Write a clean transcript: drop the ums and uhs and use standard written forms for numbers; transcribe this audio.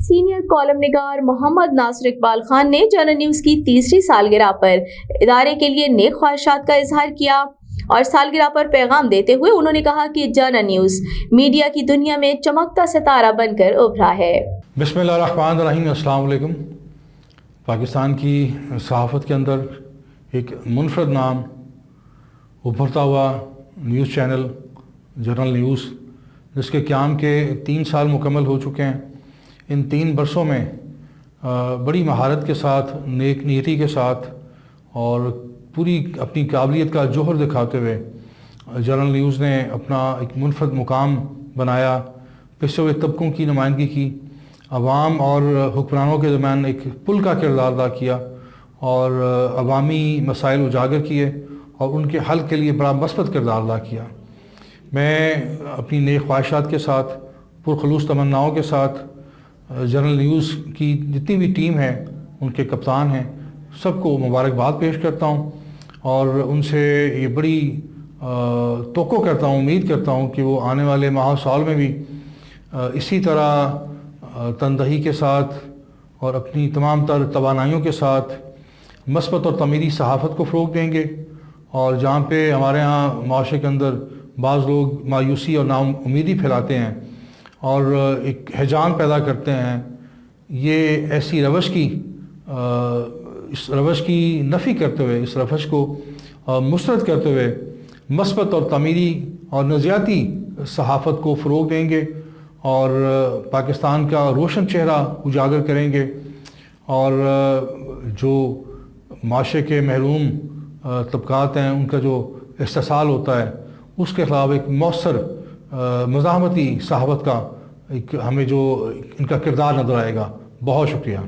Senior column نگار محمد ناصر اقبال خان نے general news کی تیسری سالگرہ پر ادارے کے لیے نیک خواہشات کا اظہار کیا اور سالگرہ پر پیغام دیتے ہوئے انہوں نے کہا کہ جرنل نیوز میڈیا کی دنیا میں چمکتا ستارہ بن کر ابھرا ہے۔ بسم اللہ الرحمن الرحیم۔ السلام علیکم۔ پاکستان کی صحافت کے اندر ایک منفرد نام ابھرتا ہوا نیوز چینل جرنل نیوز، جس کے قیام کے 3 سال مکمل ہو چکے ہیں۔ ان 3 برسوں میں بڑی مہارت کے ساتھ، نیک نیتی کے ساتھ اور پوری اپنی قابلیت کا جوہر دکھاتے ہوئے جرنل نیوز نے اپنا ایک منفرد مقام بنایا، پسے ہوئے طبقوں کی نمائندگی کی، عوام اور حکمرانوں کے درمیان ایک پل کا کردار ادا کیا اور عوامی مسائل اجاگر کیے اور ان کے حل کے لیے بڑا مثبت کردار ادا کیا۔ میں اپنی نیک خواہشات کے ساتھ، پرخلوص تمناؤں کے ساتھ جرنل نیوز کی جتنی بھی ٹیم ہے، ان کے کپتان ہیں، سب کو مبارکباد پیش کرتا ہوں اور ان سے یہ بڑی توقع کرتا ہوں، امید کرتا ہوں کہ وہ آنے والے ماہ سال میں بھی اسی طرح تندہی کے ساتھ اور اپنی تمام تر توانائیوں کے ساتھ مثبت اور تعمیری صحافت کو فروغ دیں گے، اور جہاں پہ ہمارے ہاں معاشرے کے اندر بعض لوگ مایوسی اور نا امیدی پھیلاتے ہیں اور ایک ہیجان پیدا کرتے ہیں، یہ ایسی اس روش کی نفی کرتے ہوئے، اس روش کو مسترد کرتے ہوئے مثبت اور تعمیری اور نظریاتی صحافت کو فروغ دیں گے اور پاکستان کا روشن چہرہ اجاگر کریں گے، اور جو معاشرے کے محروم طبقات ہیں ان کا جو استحصال ہوتا ہے اس کے خلاف ایک مؤثر مزاحمتی صحافت کا ایک ہمیں جو ان کا کردار نظر آئے گا۔ بہت شکریہ۔